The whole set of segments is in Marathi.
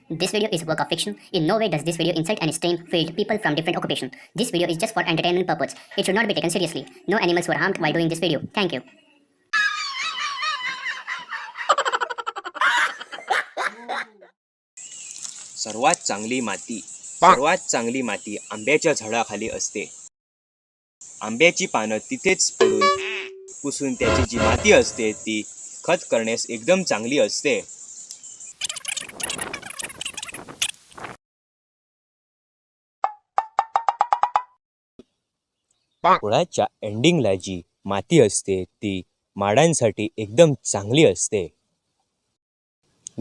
This video is a work of fiction. In no way does this video incite any strain filled people from different occupations. This video is just for entertainment purpose. It should not be taken seriously. No animals were harmed while doing this video. Thank you. सर्वात चांगली माती आंब्याच्या झाडाखाली असते. आंब्याची पानं तिथेच पडून पुसून त्याची जी माती असते ती खत करण्यास एकदम चांगली असते. फळाच्या एंडिंगला जी माती असते ती माडांसाठी एकदम चांगली असते.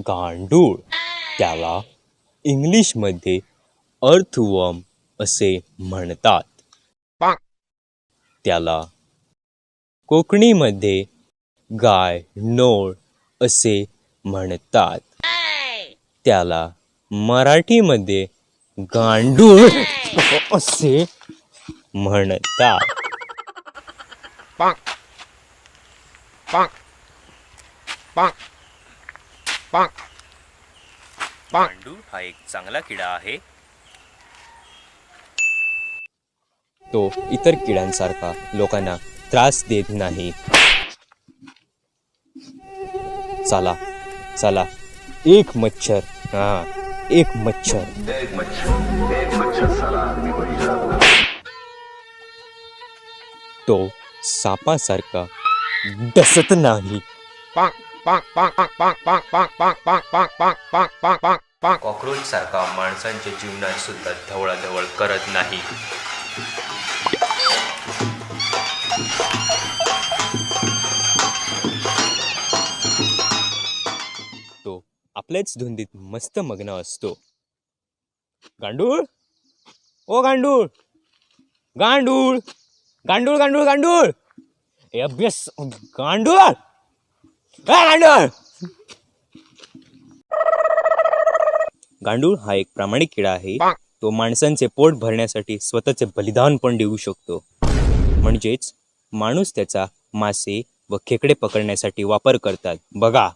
गांडूळ त्याला इंग्लिशमध्ये अर्थवर्म असे म्हणतात. त्याला कोकणीमध्ये गाय नोळ असे म्हणतात. त्याला मराठीमध्ये गांडूळ असे म्हणतात. गांडूळ हा एक चांगला किडा आहे. तो इतर किड्यांसारखा लोकांना त्रास देत नाही. चला चला एक मच्छर तो सापासारखा डसत नाही. कॉक्रोच सारखा माणसांच्या जीवनात सुद्धा ढवळाढवळ करत नाही. तो आपल्याच धुंदीत मस्त मग्न असतो. गांडूळ ओ गांडूळ गांडूळ गांडूळ गांडूळ गांडूळ अभ्यास गांडूळ गांडूळ. गांडूळ हा एक प्रामाणिक किडा आहे. तो माणसांचे पोट भरण्यासाठी स्वतःचे बलिदान पण देऊ शकतो. म्हणजेच माणूस त्याचा मासे व खेकडे पकडण्यासाठी वापर करतात बघा.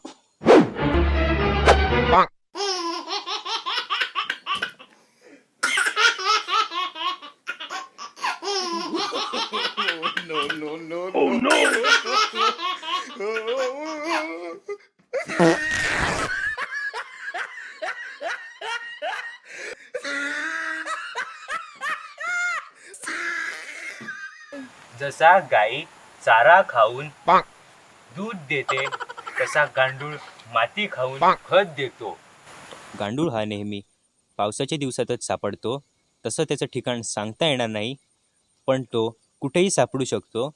जसा गाई चारा खाऊन दूध देते तसा गांडूळ माती खाऊन खत देतो. गांडूळ हा नेहमी पावसाच्या दिवसातच सापडतो. तसं त्याचं ठिकाण सांगता येणार नाही, पण तो कुठेही सापडू शकतो.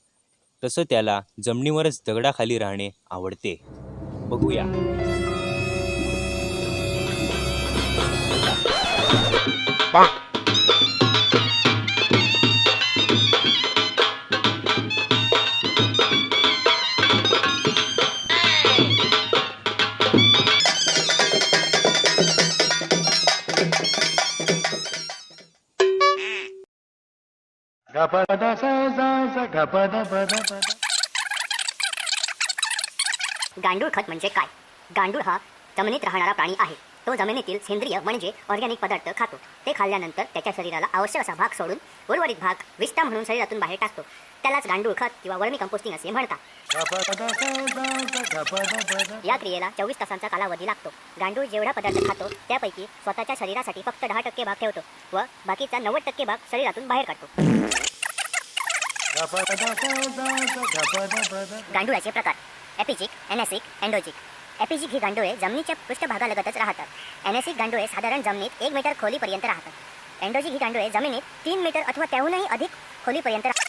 तसं त्याला जमिनीवरच दगडाखाली राहणे आवडते. बघूया. गांडूळ खत म्हणजे काय? गांडूळ हा जमिनीत राहणारा प्राणी आहे. तो जमिनीतील सेंद्रिय म्हणजे ऑर्गॅनिक पदार्थ खातो. ते खाल्ल्यानंतर त्याच्या शरीराला आवश्यक असा भाग सोडून उर्वरित भाग विष्ठा म्हणून शरीरातून बाहेर टाकतो. त्यालाच गांडूळ खत किंवा वर्मी कंपोस्टिंग असे म्हणतात. या क्रियेला 24 तासांचा कालावधी लागतो. गांडूळ जेवढा पदार्थ खातो त्यापैकी स्वतःच्या शरीरासाठी फक्त 10% भाग ठेवतो व बाकीचा 90% भाग शरीरातून बाहेर काढतो. गांडुळाचे प्रकार: एपिजिक, एनेसिक, एंडोजिक. एपिजिक ही गांडुळे जमिनीच्या पृष्ठभागालगतच राहतात. एनेसिक गांडुळे साधारण जमिनीत 1 मीटर खोलीपर्यंत राहतात. एंडोजिक ही गांडुळे जमिनीत 3 मीटर अथवा त्याहूनही अधिक खोलीपर्यंत राहतात.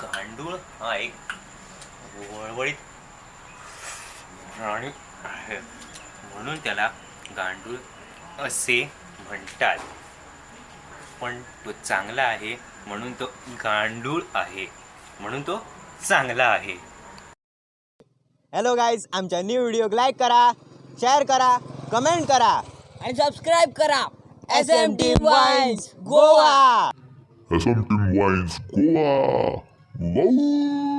गांडूळ हा एक वळवळीत प्राणी आहे म्हणून त्याला गांडूळ असे म्हणतात. पण तो चांगला आहे म्हणून तो गांडूळ आहे, म्हणून तो चांगला आहे. हॅलो गाईज, आमच्या न्यू व्हिडिओ लाईक करा, शेअर करा, कमेंट करा. आणि सबस्क्राईब करा SM Team Wines Goa. SM Team Wines Goa. Wow.